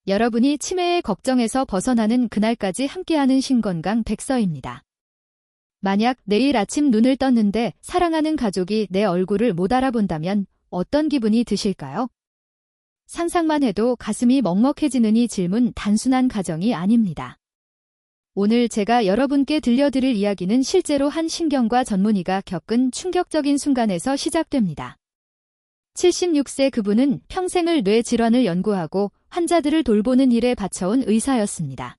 여러분이 치매의 걱정에서 벗어나는 그날까지 함께하는 신건강 백서입니다. 만약 내일 아침 눈을 떴는데 사랑하는 가족이 내 얼굴을 못 알아본다면 어떤 기분이 드실까요? 상상만 해도 가슴이 먹먹해지는 이 질문 단순한 가정이 아닙니다. 오늘 제가 여러분께 들려드릴 이야기는 실제로 한 신경과 전문의가 겪은 충격적인 순간에서 시작됩니다. 76세 그분은 평생을 뇌 질환을 연구하고 환자들을 돌보는 일에 바쳐온 의사였습니다.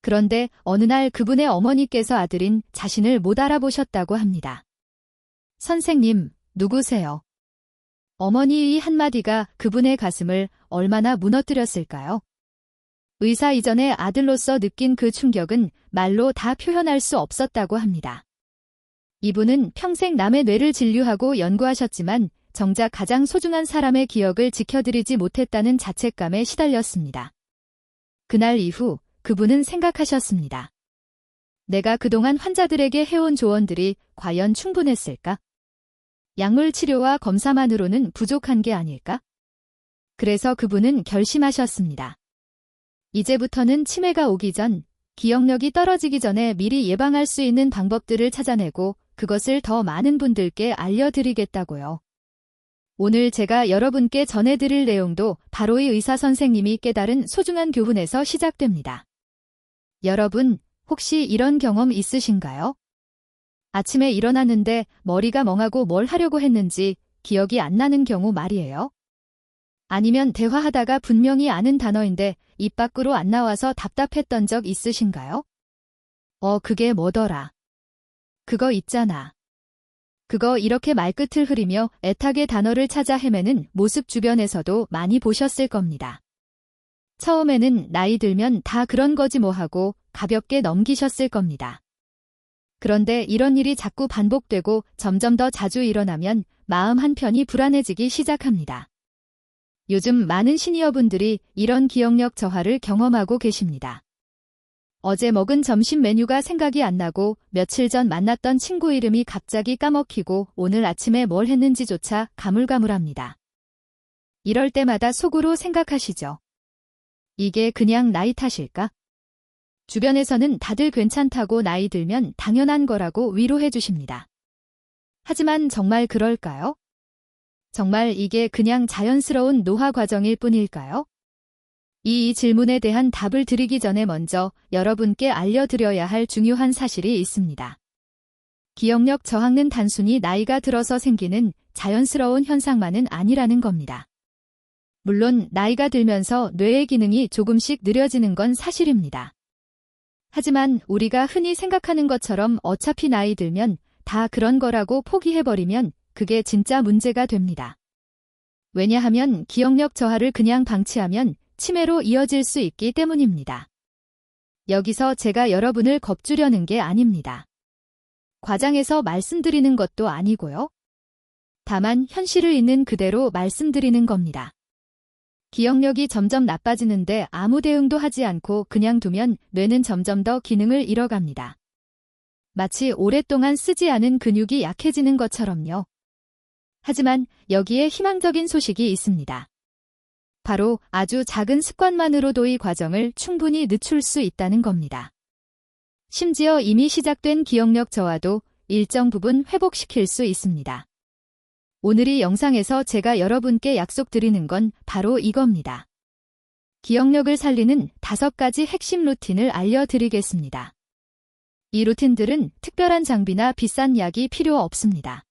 그런데 어느 날 그분의 어머니께서 아들인 자신을 못 알아보셨다고 합니다. 선생님, 누구세요? 어머니의 한마디가 그분의 가슴을 얼마나 무너뜨렸을까요? 의사 이전의 아들로서 느낀 그 충격은 말로 다 표현할 수 없었다고 합니다. 이분은 평생 남의 뇌를 진료하고 연구하셨지만 정작 가장 소중한 사람의 기억을 지켜드리지 못했다는 자책감에 시달렸습니다. 그날 이후 그분은 생각하셨습니다. 내가 그동안 환자들에게 해온 조언들이 과연 충분했을까? 약물 치료와 검사만으로는 부족한 게 아닐까? 그래서 그분은 결심하셨습니다. 이제부터는 치매가 오기 전, 기억력이 떨어지기 전에 미리 예방할 수 있는 방법들을 찾아내고 그것을 더 많은 분들께 알려드리겠다고요. 오늘 제가 여러분께 전해드릴 내용도 바로 이 의사 선생님이 깨달은 소중한 교훈에서 시작됩니다. 여러분, 혹시 이런 경험 있으신가요? 아침에 일어났는데 머리가 멍하고 뭘 하려고 했는지 기억이 안 나는 경우 말이에요. 아니면 대화하다가 분명히 아는 단어인데 입 밖으로 안 나와서 답답했던 적 있으신가요? 그게 뭐더라? 그거 있잖아. 그거 이렇게 말끝을 흐리며 애타게 단어를 찾아 헤매는 모습 주변에서도 많이 보셨을 겁니다. 처음에는 나이 들면 다 그런 거지 뭐 하고 가볍게 넘기셨을 겁니다. 그런데 이런 일이 자꾸 반복되고 점점 더 자주 일어나면 마음 한편이 불안해지기 시작합니다. 요즘 많은 시니어분들이 이런 기억력 저하를 경험하고 계십니다. 어제 먹은 점심 메뉴가 생각이 안 나고 며칠 전 만났던 친구 이름이 갑자기 까먹히고 오늘 아침에 뭘 했는지조차 가물가물합니다. 이럴 때마다 속으로 생각하시죠. 이게 그냥 나이 탓일까? 주변에서는 다들 괜찮다고 나이 들면 당연한 거라고 위로해 주십니다. 하지만 정말 그럴까요? 정말 이게 그냥 자연스러운 노화 과정일 뿐일까요? 이 질문에 대한 답을 드리기 전에 먼저 여러분께 알려드려야 할 중요한 사실이 있습니다. 기억력 저하는 단순히 나이가 들어서 생기는 자연스러운 현상만은 아니라는 겁니다. 물론 나이가 들면서 뇌의 기능이 조금씩 느려지는 건 사실입니다. 하지만 우리가 흔히 생각하는 것처럼 어차피 나이 들면 다 그런 거라고 포기해버리면 그게 진짜 문제가 됩니다. 왜냐하면 기억력 저하를 그냥 방치하면 치매로 이어질 수 있기 때문입니다. 여기서 제가 여러분을 겁주려는 게 아닙니다. 과장해서 말씀드리는 것도 아니고요. 다만 현실을 있는 그대로 말씀드리는 겁니다. 기억력이 점점 나빠지는데 아무 대응도 하지 않고 그냥 두면 뇌는 점점 더 기능을 잃어갑니다. 마치 오랫동안 쓰지 않은 근육이 약해지는 것처럼요. 하지만 여기에 희망적인 소식이 있습니다. 바로 아주 작은 습관만으로도 이 과정을 충분히 늦출 수 있다는 겁니다. 심지어 이미 시작된 기억력 저하도 일정 부분 회복시킬 수 있습니다. 오늘 이 영상에서 제가 여러분께 약속드리는 건 바로 이겁니다. 기억력을 살리는 5가지 핵심 루틴을 알려드리겠습니다. 이 루틴들은 특별한 장비나 비싼 약이 필요 없습니다.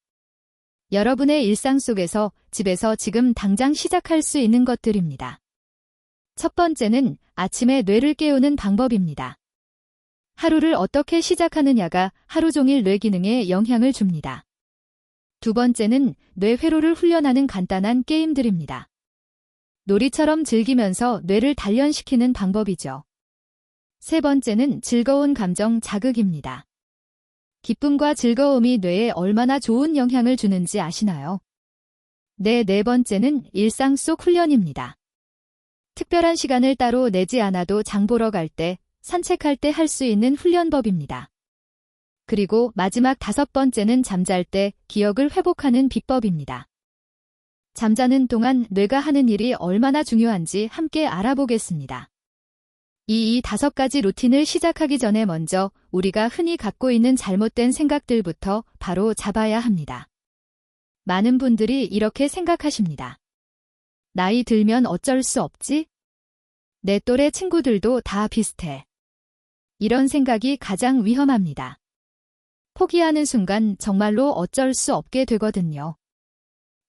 여러분의 일상 속에서 집에서 지금 당장 시작할 수 있는 것들입니다. 첫 번째는 아침에 뇌를 깨우는 방법입니다. 하루를 어떻게 시작하느냐가 하루 종일 뇌 기능에 영향을 줍니다. 두 번째는 뇌 회로를 훈련하는 간단한 게임들입니다. 놀이처럼 즐기면서 뇌를 단련시키는 방법이죠. 세 번째는 즐거운 감정 자극입니다. 기쁨과 즐거움이 뇌에 얼마나 좋은 영향을 주는지 아시나요? 네 번째는 일상 속 훈련입니다. 특별한 시간을 따로 내지 않아도 장 보러 갈 때, 산책할 때 할 수 있는 훈련법입니다. 그리고 마지막 5번째는 잠잘 때 기억을 회복하는 비법입니다. 잠자는 동안 뇌가 하는 일이 얼마나 중요한지 함께 알아보겠습니다. 이 5가지 루틴을 시작하기 전에 먼저 우리가 흔히 갖고 있는 잘못된 생각들부터 바로 잡아야 합니다. 많은 분들이 이렇게 생각하십니다. 나이 들면 어쩔 수 없지? 내 또래 친구들도 다 비슷해. 이런 생각이 가장 위험합니다. 포기하는 순간 정말로 어쩔 수 없게 되거든요.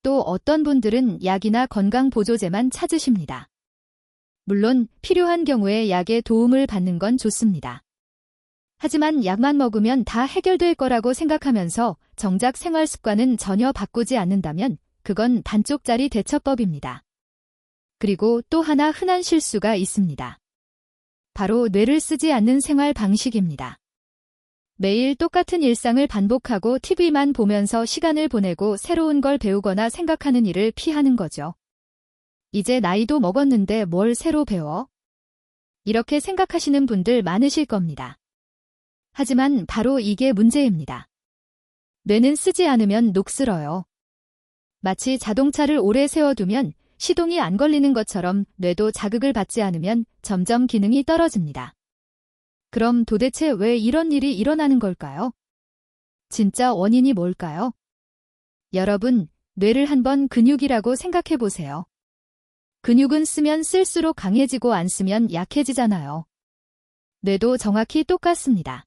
또 어떤 분들은 약이나 건강보조제만 찾으십니다. 물론 필요한 경우에 약의 도움을 받는 건 좋습니다. 하지만 약만 먹으면 다 해결될 거라고 생각하면서 정작 생활 습관은 전혀 바꾸지 않는다면 그건 반쪽짜리 대처법입니다. 그리고 또 하나 흔한 실수가 있습니다. 바로 뇌를 쓰지 않는 생활 방식입니다. 매일 똑같은 일상을 반복하고 TV만 보면서 시간을 보내고 새로운 걸 배우거나 생각하는 일을 피하는 거죠. 이제 나이도 먹었는데 뭘 새로 배워? 이렇게 생각하시는 분들 많으실 겁니다. 하지만 바로 이게 문제입니다. 뇌는 쓰지 않으면 녹슬어요. 마치 자동차를 오래 세워두면 시동이 안 걸리는 것처럼 뇌도 자극을 받지 않으면 점점 기능이 떨어집니다. 그럼 도대체 왜 이런 일이 일어나는 걸까요? 진짜 원인이 뭘까요? 여러분, 뇌를 한번 근육이라고 생각해 보세요. 근육은 쓰면 쓸수록 강해지고 안 쓰면 약해지잖아요. 뇌도 정확히 똑같습니다.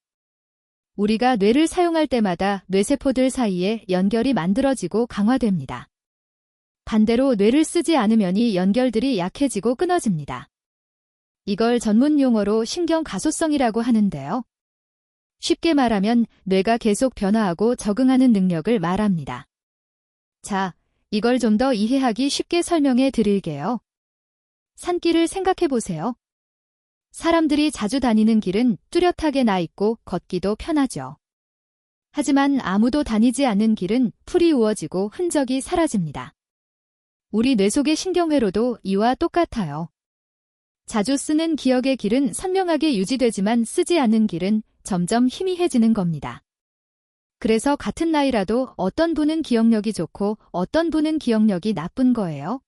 우리가 뇌를 사용할 때마다 뇌세포들 사이에 연결이 만들어지고 강화됩니다. 반대로 뇌를 쓰지 않으면 이 연결들이 약해지고 끊어집니다. 이걸 전문 용어로 신경가소성이라고 하는데요. 쉽게 말하면 뇌가 계속 변화하고 적응하는 능력을 말합니다. 자, 이걸 좀 더 이해하기 쉽게 설명해 드릴게요. 산길을 생각해 보세요. 사람들이 자주 다니는 길은 뚜렷하게 나 있고 걷기도 편하죠. 하지만 아무도 다니지 않는 길은 풀이 우거지고 흔적이 사라집니다. 우리 뇌 속의 신경회로도 이와 똑같아요. 자주 쓰는 기억의 길은 선명하게 유지되지만 쓰지 않는 길은 점점 희미해지는 겁니다. 그래서 같은 나이라도 어떤 분은 기억력이 좋고 어떤 분은 기억력이 나쁜 거예요.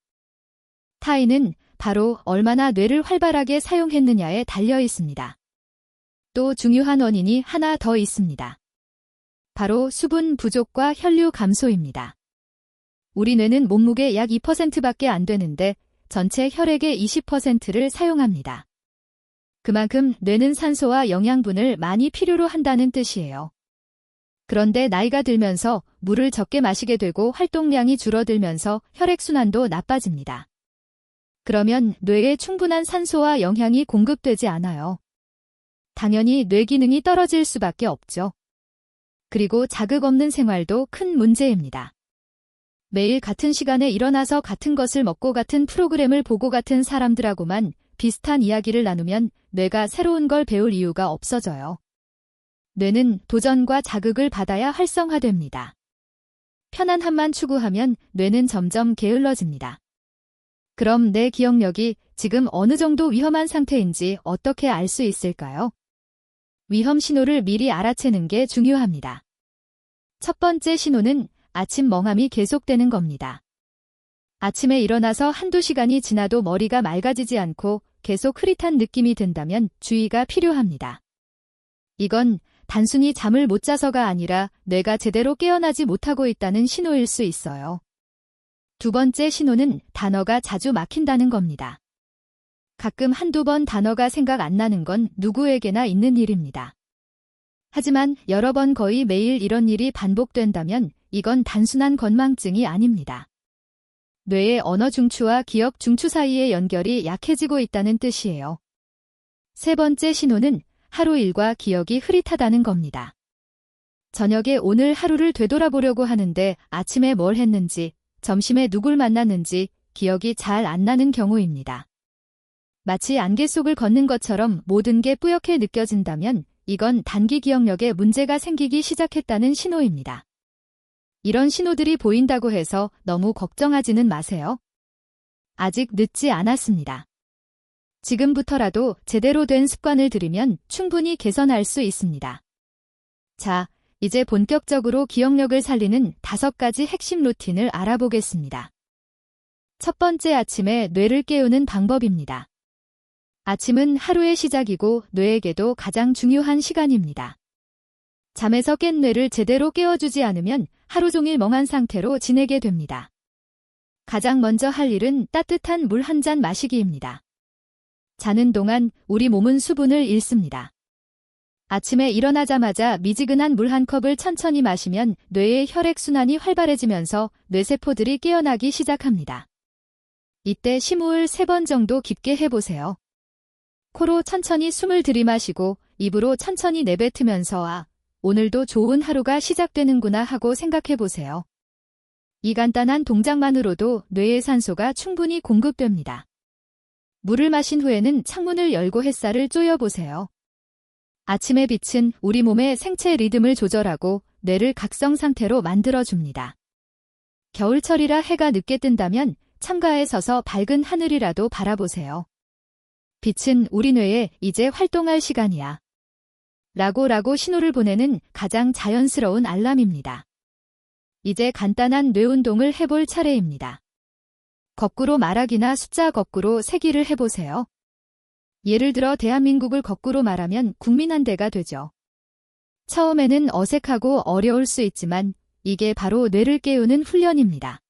타인은 바로 얼마나 뇌를 활발하게 사용했느냐에 달려 있습니다. 또 중요한 원인이 하나 더 있습니다. 바로 수분 부족과 혈류 감소입니다. 우리 뇌는 몸무게 약 2%밖에 안 되는데 전체 혈액의 20%를 사용합니다. 그만큼 뇌는 산소와 영양분을 많이 필요로 한다는 뜻이에요. 그런데 나이가 들면서 물을 적게 마시게 되고 활동량이 줄어들면서 혈액순환도 나빠집니다. 그러면 뇌에 충분한 산소와 영양이 공급되지 않아요. 당연히 뇌 기능이 떨어질 수밖에 없죠. 그리고 자극 없는 생활도 큰 문제입니다. 매일 같은 시간에 일어나서 같은 것을 먹고 같은 프로그램을 보고 같은 사람들하고만 비슷한 이야기를 나누면 뇌가 새로운 걸 배울 이유가 없어져요. 뇌는 도전과 자극을 받아야 활성화됩니다. 편안함만 추구하면 뇌는 점점 게을러집니다. 그럼 내 기억력이 지금 어느 정도 위험한 상태인지 어떻게 알 수 있을까요? 위험 신호를 미리 알아채는 게 중요합니다. 첫 번째 신호는 아침 멍함이 계속되는 겁니다. 아침에 일어나서 한두 시간이 지나도 머리가 맑아지지 않고 계속 흐릿한 느낌이 든다면 주의가 필요합니다. 이건 단순히 잠을 못 자서가 아니라 뇌가 제대로 깨어나지 못하고 있다는 신호일 수 있어요. 두 번째 신호는 단어가 자주 막힌다는 겁니다. 가끔 한두 번 단어가 생각 안 나는 건 누구에게나 있는 일입니다. 하지만 여러 번 거의 매일 이런 일이 반복된다면 이건 단순한 건망증이 아닙니다. 뇌의 언어 중추와 기억 중추 사이의 연결이 약해지고 있다는 뜻이에요. 세 번째 신호는 하루 일과 기억이 흐릿하다는 겁니다. 저녁에 오늘 하루를 되돌아보려고 하는데 아침에 뭘 했는지, 점심에 누굴 만났는지 기억이 잘 안 나는 경우입니다. 마치 안개 속을 걷는 것처럼 모든 게 뿌옇게 느껴진다면 이건 단기 기억력에 문제가 생기기 시작했다는 신호입니다. 이런 신호들이 보인다고 해서 너무 걱정하지는 마세요. 아직 늦지 않았습니다. 지금부터라도 제대로 된 습관을 들이면 충분히 개선할 수 있습니다. 자, 이제 본격적으로 기억력을 살리는 5가지 핵심 루틴을 알아보겠습니다. 첫 번째, 아침에 뇌를 깨우는 방법입니다. 아침은 하루의 시작이고 뇌에게도 가장 중요한 시간입니다. 잠에서 깬 뇌를 제대로 깨워주지 않으면 하루 종일 멍한 상태로 지내게 됩니다. 가장 먼저 할 일은 따뜻한 물 한 잔 마시기입니다. 자는 동안 우리 몸은 수분을 잃습니다. 아침에 일어나자마자 미지근한 물 한 컵을 천천히 마시면 뇌의 혈액순환이 활발해지면서 뇌세포들이 깨어나기 시작합니다. 이때 심호흡을 3번 정도 깊게 해보세요. 코로 천천히 숨을 들이마시고 입으로 천천히 내뱉으면서 오늘도 좋은 하루가 시작되는구나 하고 생각해보세요. 이 간단한 동작만으로도 뇌에 산소가 충분히 공급됩니다. 물을 마신 후에는 창문을 열고 햇살을 쬐어보세요. 아침의 빛은 우리 몸의 생체 리듬을 조절하고 뇌를 각성 상태로 만들어줍니다. 겨울철이라 해가 늦게 뜬다면 창가에 서서 밝은 하늘이라도 바라보세요. 빛은 우리 뇌에 이제 활동할 시간이야. 라고 신호를 보내는 가장 자연스러운 알람입니다. 이제 간단한 뇌 운동을 해볼 차례입니다. 거꾸로 말하기나 숫자 거꾸로 세기를 해보세요. 예를 들어 대한민국을 거꾸로 말하면 국민한대가 되죠. 처음에는 어색하고 어려울 수 있지만 이게 바로 뇌를 깨우는 훈련입니다.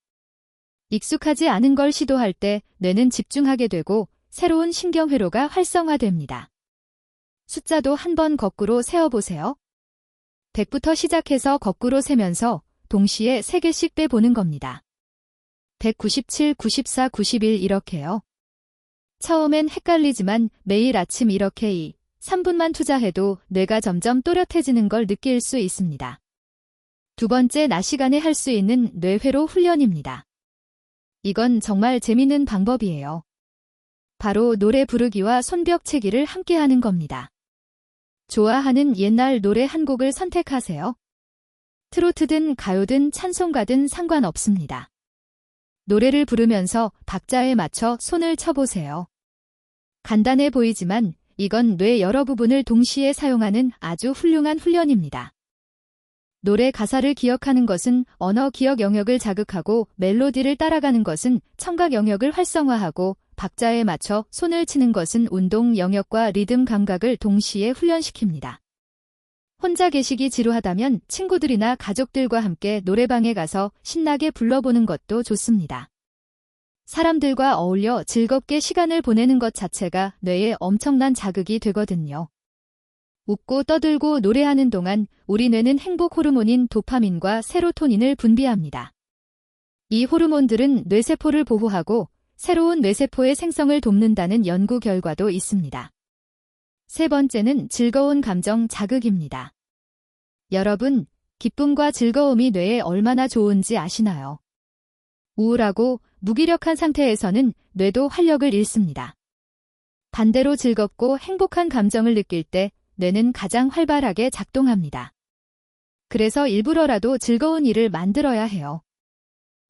익숙하지 않은 걸 시도할 때 뇌는 집중하게 되고 새로운 신경회로가 활성화됩니다. 숫자도 한번 거꾸로 세어보세요. 100부터 시작해서 거꾸로 세면서 동시에 3개씩 빼보는 겁니다. 197, 94, 91 이렇게요. 처음엔 헷갈리지만 매일 아침 이렇게 3분만 투자해도 뇌가 점점 또렷해지는 걸 느낄 수 있습니다. 두 번째, 낮 시간에 할 수 있는 뇌회로 훈련입니다. 이건 정말 재밌는 방법이에요. 바로 노래 부르기와 손뼉치기를 함께 하는 겁니다. 좋아하는 옛날 노래 한 곡을 선택하세요. 트로트든 가요든 찬송가든 상관없습니다. 노래를 부르면서 박자에 맞춰 손을 쳐보세요. 간단해 보이지만 이건 뇌 여러 부분을 동시에 사용하는 아주 훌륭한 훈련입니다. 노래 가사를 기억하는 것은 언어 기억 영역을 자극하고 멜로디를 따라가는 것은 청각 영역을 활성화하고 박자에 맞춰 손을 치는 것은 운동 영역과 리듬 감각을 동시에 훈련시킵니다. 혼자 계시기 지루하다면 친구들이나 가족들과 함께 노래방에 가서 신나게 불러보는 것도 좋습니다. 사람들과 어울려 즐겁게 시간을 보내는 것 자체가 뇌에 엄청난 자극이 되거든요. 웃고 떠들고 노래하는 동안 우리 뇌는 행복 호르몬인 도파민과 세로토닌을 분비합니다. 이 호르몬들은 뇌세포를 보호하고 새로운 뇌세포의 생성을 돕는다는 연구 결과도 있습니다. 세 번째는 즐거운 감정 자극입니다. 여러분, 기쁨과 즐거움이 뇌에 얼마나 좋은지 아시나요? 우울하고 무기력한 상태에서는 뇌도 활력을 잃습니다. 반대로 즐겁고 행복한 감정을 느낄 때 뇌는 가장 활발하게 작동합니다. 그래서 일부러라도 즐거운 일을 만들어야 해요.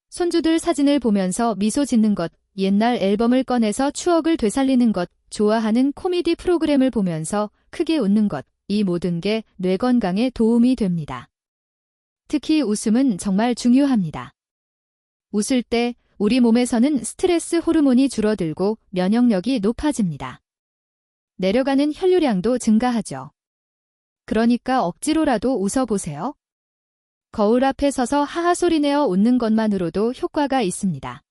손주들 사진을 보면서 미소 짓는 것, 옛날 앨범을 꺼내서 추억을 되살리는 것, 좋아하는 코미디 프로그램을 보면서 크게 웃는 것, 이 모든 게 뇌 건강에 도움이 됩니다. 특히 웃음은 정말 중요합니다. 웃을 때 우리 몸에서는 스트레스 호르몬이 줄어들고 면역력이 높아집니다. 내려가는 혈류량도 증가하죠. 그러니까 억지로라도 웃어보세요. 거울 앞에 서서 하하 소리내어 웃는 것만으로도 효과가 있습니다.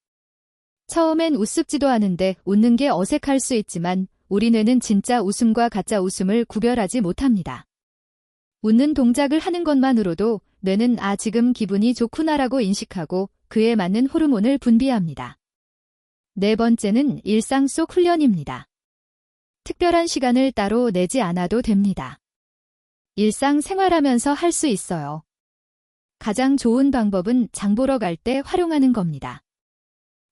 처음엔 우습지도 않은데 웃는 게 어색할 수 있지만 우리 뇌는 진짜 웃음과 가짜 웃음을 구별하지 못합니다. 웃는 동작을 하는 것만으로도 뇌는 지금 기분이 좋구나라고 인식하고 그에 맞는 호르몬을 분비합니다. 네 번째는 일상 속 훈련입니다. 특별한 시간을 따로 내지 않아도 됩니다. 일상 생활하면서 할 수 있어요. 가장 좋은 방법은 장 보러 갈 때 활용하는 겁니다.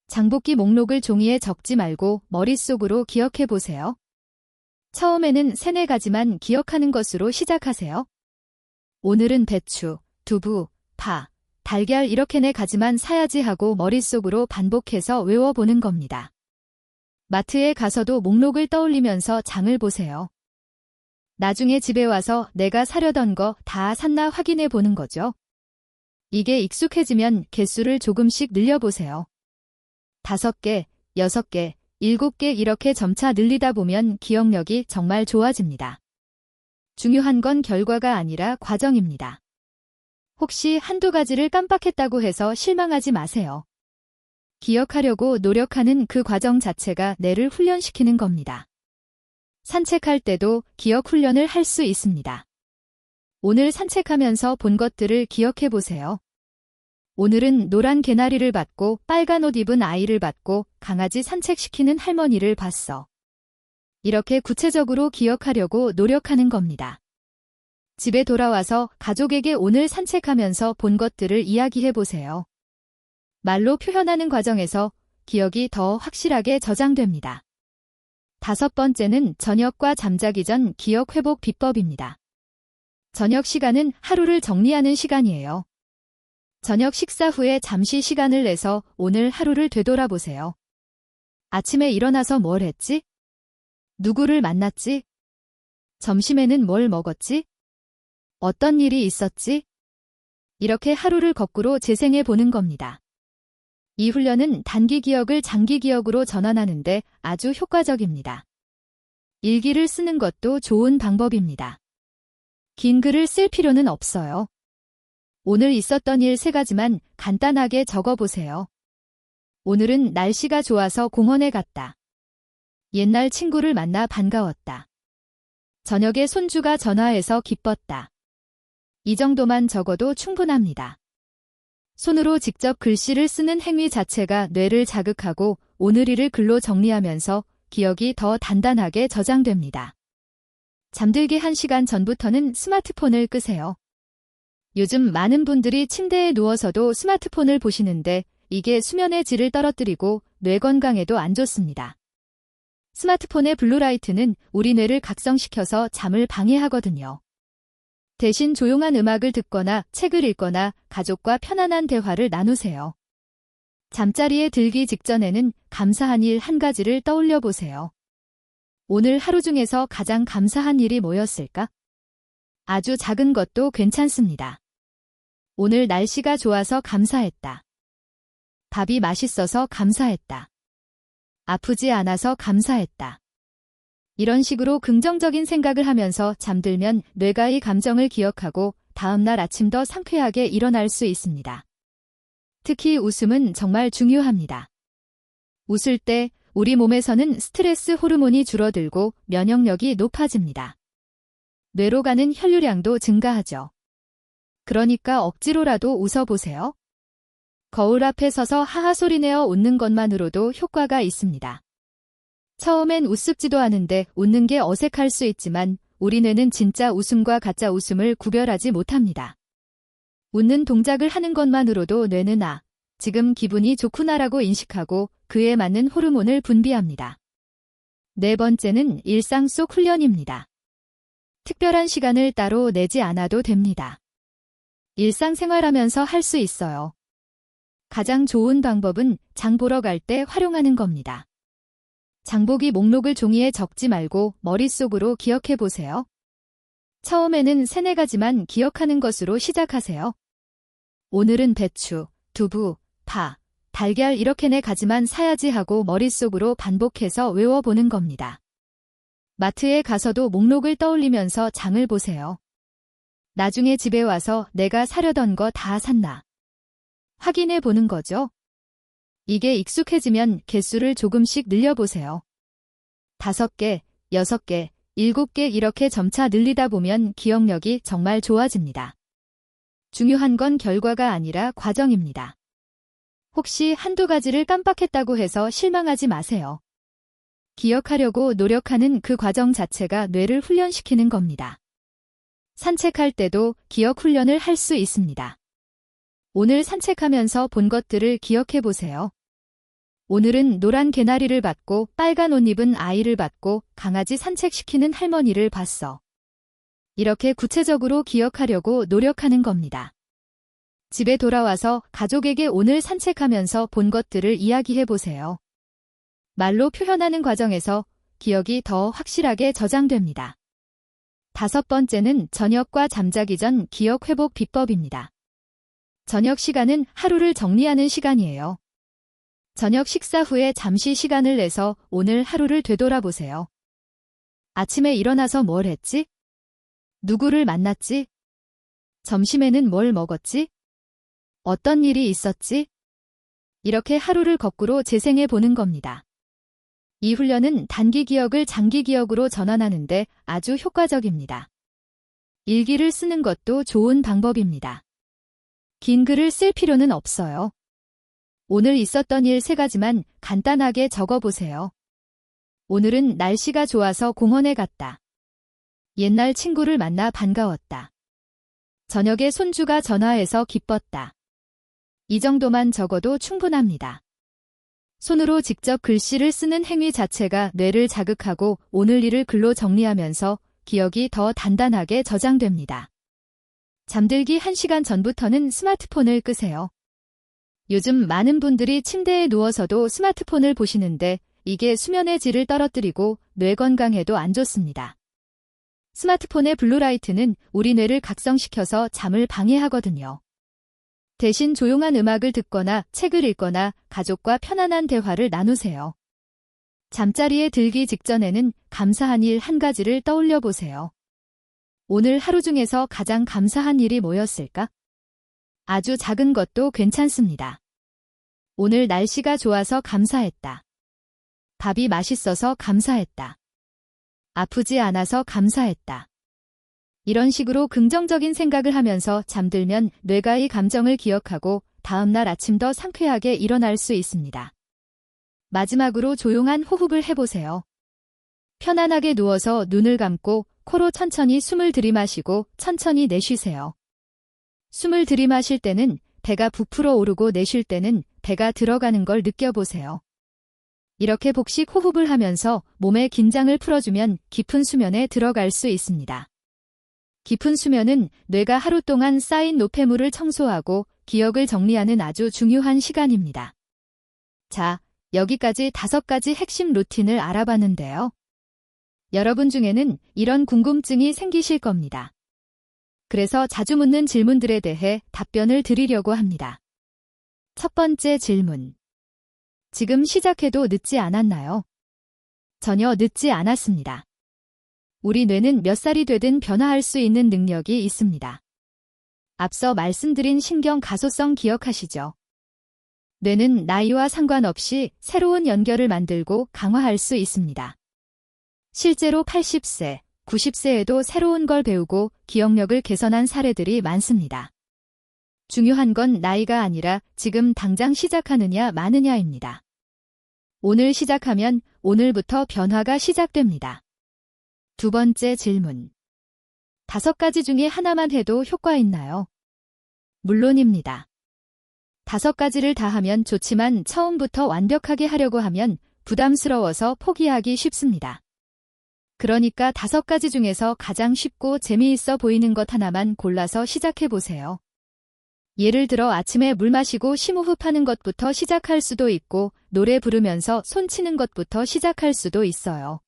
장보기 목록을 종이에 적지 말고 머릿속으로 기억해 보세요. 처음에는 3-4가지만 기억하는 것으로 시작하세요. 오늘은 배추, 두부, 파, 달걀 이렇게 4가지만 사야지 하고 머릿속으로 반복해서 외워보는 겁니다. 마트에 가서도 목록을 떠올리면서 장을 보세요. 나중에 집에 와서 내가 사려던 거 다 샀나 확인해 보는 거죠. 이게 익숙해지면 개수를 조금씩 늘려보세요. 5개, 6개, 7개 이렇게 점차 늘리다 보면 기억력이 정말 좋아집니다. 중요한 건 결과가 아니라 과정입니다. 혹시 한두 가지를 깜빡했다고 해서 실망하지 마세요. 기억하려고 노력하는 그 과정 자체가 뇌를 훈련시키는 겁니다. 산책할 때도 기억 훈련을 할 수 있습니다. 오늘 산책하면서 본 것들을 기억해 보세요. 오늘은 노란 개나리를 봤고 빨간 옷 입은 아이를 봤고 강아지 산책시키는 할머니를 봤어. 이렇게 구체적으로 기억하려고 노력하는 겁니다. 집에 돌아와서 가족에게 오늘 산책하면서 본 것들을 이야기해 보세요. 말로 표현하는 과정에서 기억이 더 확실하게 저장됩니다. 5번째는 저녁과 잠자기 전 기억 회복 비법입니다. 저녁 시간은 하루를 정리하는 시간이에요. 저녁 식사 후에 잠시 시간을 내서 오늘 하루를 되돌아보세요. 아침에 일어나서 뭘 했지? 누구를 만났지? 점심에는 뭘 먹었지? 어떤 일이 있었지? 이렇게 하루를 거꾸로 재생해 보는 겁니다. 이 훈련은 단기 기억을 장기 기억으로 전환하는데 아주 효과적입니다. 일기를 쓰는 것도 좋은 방법입니다. 긴 글을 쓸 필요는 없어요. 오늘 있었던 일 3가지만 간단하게 적어보세요. 오늘은 날씨가 좋아서 공원에 갔다. 옛날 친구를 만나 반가웠다. 저녁에 손주가 전화해서 기뻤다. 이 정도만 적어도 충분합니다. 손으로 직접 글씨를 쓰는 행위 자체가 뇌를 자극하고 오늘 일을 글로 정리하면서 기억이 더 단단하게 저장됩니다. 잠들기 1시간 전부터는 스마트폰을 끄세요. 요즘 많은 분들이 침대에 누워서도 스마트폰을 보시는데 이게 수면의 질을 떨어뜨리고 뇌 건강에도 안 좋습니다. 스마트폰의 블루라이트는 우리 뇌를 각성시켜서 잠을 방해하거든요. 대신 조용한 음악을 듣거나 책을 읽거나 가족과 편안한 대화를 나누세요. 잠자리에 들기 직전에는 감사한 일 1가지를 떠올려 보세요. 오늘 하루 중에서 가장 감사한 일이 뭐였을까? 아주 작은 것도 괜찮습니다. 오늘 날씨가 좋아서 감사했다. 밥이 맛있어서 감사했다. 아프지 않아서 감사했다. 이런 식으로 긍정적인 생각을 하면서 잠들면 뇌가 이 감정을 기억하고 다음날 아침 더 상쾌하게 일어날 수 있습니다. 특히 웃음은 정말 중요합니다. 웃을 때 우리 몸에서는 스트레스 호르몬이 줄어들고 면역력이 높아집니다. 뇌로 가는 혈류량도 증가하죠. 그러니까 억지로라도 웃어보세요. 거울 앞에 서서 하하 소리내어 웃는 것만으로도 효과가 있습니다. 처음엔 우습지도 않은데 웃는 게 어색할 수 있지만 우리 뇌는 진짜 웃음과 가짜 웃음을 구별하지 못합니다. 웃는 동작을 하는 것만으로도 뇌는 지금 기분이 좋구나라고 인식하고 그에 맞는 호르몬을 분비합니다. 4번째는 일상 속 훈련입니다. 특별한 시간을 따로 내지 않아도 됩니다. 일상생활하면서 할 수 있어요. 가장 좋은 방법은 장 보러 갈 때 활용하는 겁니다. 장보기 목록을 종이에 적지 말고 머릿속으로 기억해 보세요. 처음에는 3-4가지만 기억하는 것으로 시작하세요. 오늘은 배추, 두부, 파, 달걀 이렇게 4가지만 사야지 하고 머릿속으로 반복해서 외워보는 겁니다. 마트에 가서도 목록을 떠올리면서 장을 보세요. 나중에 집에 와서 내가 사려던 거 다 샀나? 확인해 보는 거죠. 이게 익숙해지면 개수를 조금씩 늘려보세요. 5개, 6개, 7개 이렇게 점차 늘리다 보면 기억력이 정말 좋아집니다. 중요한 건 결과가 아니라 과정입니다. 혹시 한두 가지를 깜빡했다고 해서 실망하지 마세요. 기억하려고 노력하는 그 과정 자체가 뇌를 훈련시키는 겁니다. 산책할 때도 기억 훈련을 할 수 있습니다. 오늘 산책하면서 본 것들을 기억해 보세요. 오늘은 노란 개나리를 봤고 빨간 옷 입은 아이를 봤고 강아지 산책시키는 할머니를 봤어. 이렇게 구체적으로 기억하려고 노력하는 겁니다. 집에 돌아와서 가족에게 오늘 산책하면서 본 것들을 이야기해 보세요. 말로 표현하는 과정에서 기억이 더 확실하게 저장됩니다. 5번째는 저녁과 잠자기 전 기억 회복 비법입니다. 저녁 시간은 하루를 정리하는 시간이에요. 저녁 식사 후에 잠시 시간을 내서 오늘 하루를 되돌아보세요. 아침에 일어나서 뭘 했지? 누구를 만났지? 점심에는 뭘 먹었지? 어떤 일이 있었지? 이렇게 하루를 거꾸로 재생해 보는 겁니다. 이 훈련은 단기 기억을 장기 기억으로 전환하는데 아주 효과적입니다. 일기를 쓰는 것도 좋은 방법입니다. 긴 글을 쓸 필요는 없어요. 오늘 있었던 일 3가지만 간단하게 적어보세요. 오늘은 날씨가 좋아서 공원에 갔다. 옛날 친구를 만나 반가웠다. 저녁에 손주가 전화해서 기뻤다. 이 정도만 적어도 충분합니다. 손으로 직접 글씨를 쓰는 행위 자체가 뇌를 자극하고 오늘 일을 글로 정리하면서 기억이 더 단단하게 저장됩니다. 잠들기 1시간 전부터는 스마트폰을 끄세요. 요즘 많은 분들이 침대에 누워서도 스마트폰을 보시는데 이게 수면의 질을 떨어뜨리고 뇌 건강에도 안 좋습니다. 스마트폰의 블루라이트는 우리 뇌를 각성시켜서 잠을 방해하거든요. 대신 조용한 음악을 듣거나 책을 읽거나 가족과 편안한 대화를 나누세요. 잠자리에 들기 직전에는 감사한 일 1가지를 떠올려 보세요. 오늘 하루 중에서 가장 감사한 일이 뭐였을까? 아주 작은 것도 괜찮습니다. 오늘 날씨가 좋아서 감사했다. 밥이 맛있어서 감사했다. 아프지 않아서 감사했다. 이런 식으로 긍정적인 생각을 하면서 잠들면 뇌가 이 감정을 기억하고 다음날 아침 더 상쾌하게 일어날 수 있습니다. 마지막으로 조용한 호흡을 해보세요. 편안하게 누워서 눈을 감고 코로 천천히 숨을 들이마시고 천천히 내쉬세요. 숨을 들이마실 때는 배가 부풀어 오르고 내쉴 때는 배가 들어가는 걸 느껴보세요. 이렇게 복식 호흡을 하면서 몸의 긴장을 풀어주면 깊은 수면에 들어갈 수 있습니다. 깊은 수면은 뇌가 하루 동안 쌓인 노폐물을 청소하고 기억을 정리하는 아주 중요한 시간입니다. 자, 여기까지 5가지 핵심 루틴을 알아봤는데요. 여러분 중에는 이런 궁금증이 생기실 겁니다. 그래서 자주 묻는 질문들에 대해 답변을 드리려고 합니다. 첫 번째 질문. 지금 시작해도 늦지 않았나요? 전혀 늦지 않았습니다. 우리 뇌는 몇 살이 되든 변화할 수 있는 능력이 있습니다. 앞서 말씀드린 신경 가소성 기억하시죠? 뇌는 나이와 상관없이 새로운 연결을 만들고 강화할 수 있습니다. 실제로 80세, 90세에도 새로운 걸 배우고 기억력을 개선한 사례들이 많습니다. 중요한 건 나이가 아니라 지금 당장 시작하느냐 마느냐입니다. 오늘 시작하면 오늘부터 변화가 시작됩니다. 두 번째 질문. 5가지 중에 하나만 해도 효과 있나요? 물론입니다. 5가지를 다 하면 좋지만 처음부터 완벽하게 하려고 하면 부담스러워서 포기하기 쉽습니다. 그러니까 5가지 중에서 가장 쉽고 재미있어 보이는 것 하나만 골라서 시작해보세요. 예를 들어 아침에 물 마시고 심호흡하는 것부터 시작할 수도 있고 노래 부르면서 손 치는 것부터 시작할 수도 있어요.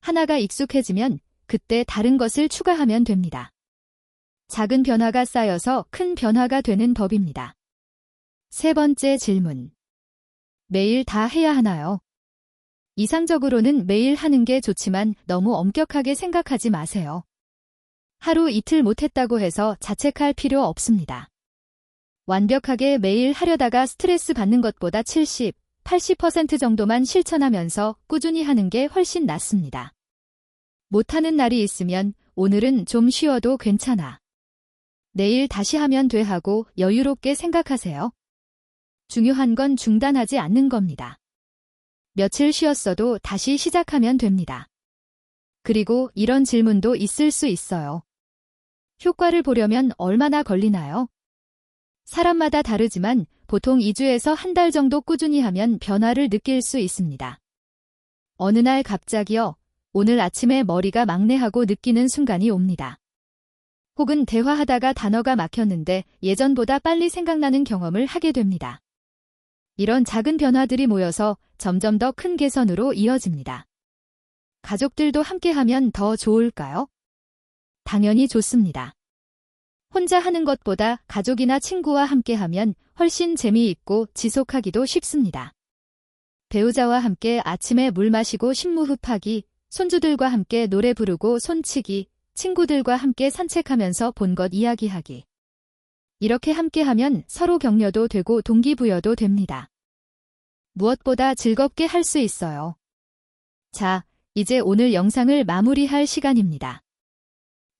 하나가 익숙해지면 그때 다른 것을 추가하면 됩니다. 작은 변화가 쌓여서 큰 변화가 되는 법입니다. 세 번째 질문. 매일 다 해야 하나요? 이상적으로는 매일 하는 게 좋지만 너무 엄격하게 생각하지 마세요. 하루 이틀 못했다고 해서 자책할 필요 없습니다. 완벽하게 매일 하려다가 스트레스 받는 것보다 70, 80% 정도만 실천하면서 꾸준히 하는 게 훨씬 낫습니다. 못하는 날이 있으면 오늘은 좀 쉬어도 괜찮아. 내일 다시 하면 돼 하고 여유롭게 생각하세요. 중요한 건 중단하지 않는 겁니다. 며칠 쉬었어도 다시 시작하면 됩니다. 그리고 이런 질문도 있을 수 있어요. 효과를 보려면 얼마나 걸리나요? 사람마다 다르지만 보통 2주에서 한 달 정도 꾸준히 하면 변화를 느낄 수 있습니다. 어느 날 갑자기요, 오늘 아침에 머리가 막내하고 느끼는 순간이 옵니다. 혹은 대화하다가 단어가 막혔는데 예전보다 빨리 생각나는 경험을 하게 됩니다. 이런 작은 변화들이 모여서 점점 더 큰 개선으로 이어집니다. 가족들도 함께하면 더 좋을까요? 당연히 좋습니다. 혼자 하는 것보다 가족이나 친구와 함께하면 훨씬 재미있고 지속하기도 쉽습니다. 배우자와 함께 아침에 물 마시고 식무흡하기, 손주들과 함께 노래 부르고 손치기, 친구들과 함께 산책하면서 본 것 이야기하기. 이렇게 함께하면 서로 격려도 되고 동기부여도 됩니다. 무엇보다 즐겁게 할 수 있어요. 자, 이제 오늘 영상을 마무리할 시간입니다.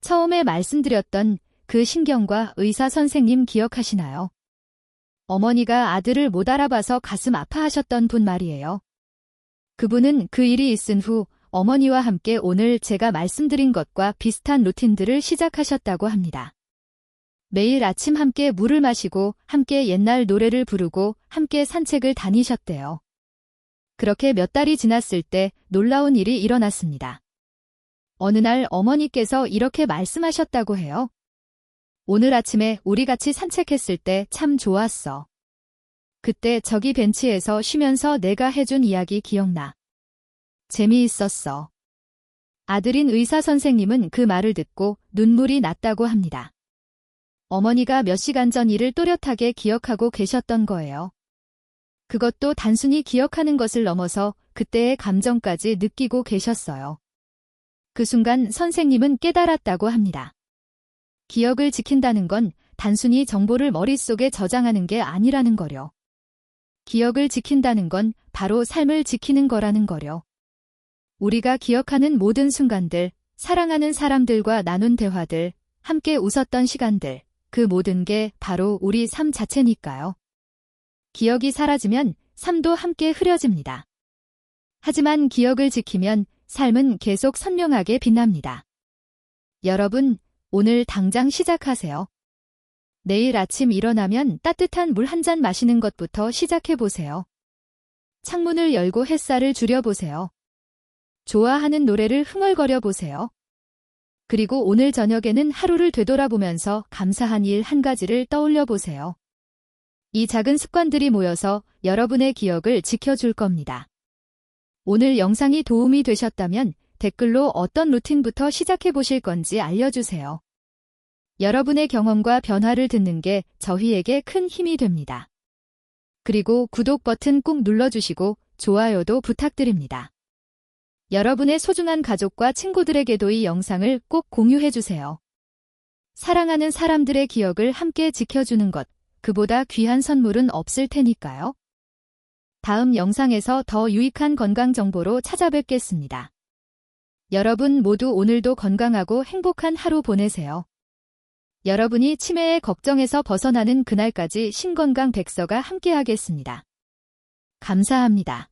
처음에 말씀드렸던 그 신경과 의사 선생님 기억하시나요? 어머니가 아들을 못 알아봐서 가슴 아파하셨던 분 말이에요. 그분은 그 일이 있은 후 어머니와 함께 오늘 제가 말씀드린 것과 비슷한 루틴들을 시작하셨다고 합니다. 매일 아침 함께 물을 마시고 함께 옛날 노래를 부르고 함께 산책을 다니셨대요. 그렇게 몇 달이 지났을 때 놀라운 일이 일어났습니다. 어느 날 어머니께서 이렇게 말씀하셨다고 해요. 오늘 아침에 우리 같이 산책했을 때 참 좋았어. 그때 저기 벤치에서 쉬면서 내가 해준 이야기 기억나. 재미있었어. 아들인 의사 선생님은 그 말을 듣고 눈물이 났다고 합니다. 어머니가 몇 시간 전 일을 또렷하게 기억하고 계셨던 거예요. 그것도 단순히 기억하는 것을 넘어서 그때의 감정까지 느끼고 계셨어요. 그 순간 선생님은 깨달았다고 합니다. 기억을 지킨다는 건 단순히 정보를 머릿속에 저장하는 게 아니라는 거려. 기억을 지킨다는 건 바로 삶을 지키는 거라는 거려. 우리가 기억하는 모든 순간들, 사랑하는 사람들과 나눈 대화들, 함께 웃었던 시간들, 그 모든 게 바로 우리 삶 자체니까요. 기억이 사라지면 삶도 함께 흐려집니다. 하지만 기억을 지키면 삶은 계속 선명하게 빛납니다. 여러분, 오늘 당장 시작하세요. 내일 아침 일어나면 따뜻한 물 한 잔 마시는 것부터 시작해보세요. 창문을 열고 햇살을 줄여보세요. 좋아하는 노래를 흥얼거려보세요. 그리고 오늘 저녁에는 하루를 되돌아보면서 감사한 일 한 가지를 떠올려보세요. 이 작은 습관들이 모여서 여러분의 기억을 지켜줄 겁니다. 오늘 영상이 도움이 되셨다면 댓글로 어떤 루틴부터 시작해보실 건지 알려주세요. 여러분의 경험과 변화를 듣는 게 저희에게 큰 힘이 됩니다. 그리고 구독 버튼 꼭 눌러주시고 좋아요도 부탁드립니다. 여러분의 소중한 가족과 친구들에게도 이 영상을 꼭 공유해주세요. 사랑하는 사람들의 기억을 함께 지켜주는 것, 그보다 귀한 선물은 없을 테니까요. 다음 영상에서 더 유익한 건강 정보로 찾아뵙겠습니다. 여러분 모두 오늘도 건강하고 행복한 하루 보내세요. 여러분이 치매의 걱정에서 벗어나는 그날까지 신건강 백서가 함께하겠습니다. 감사합니다.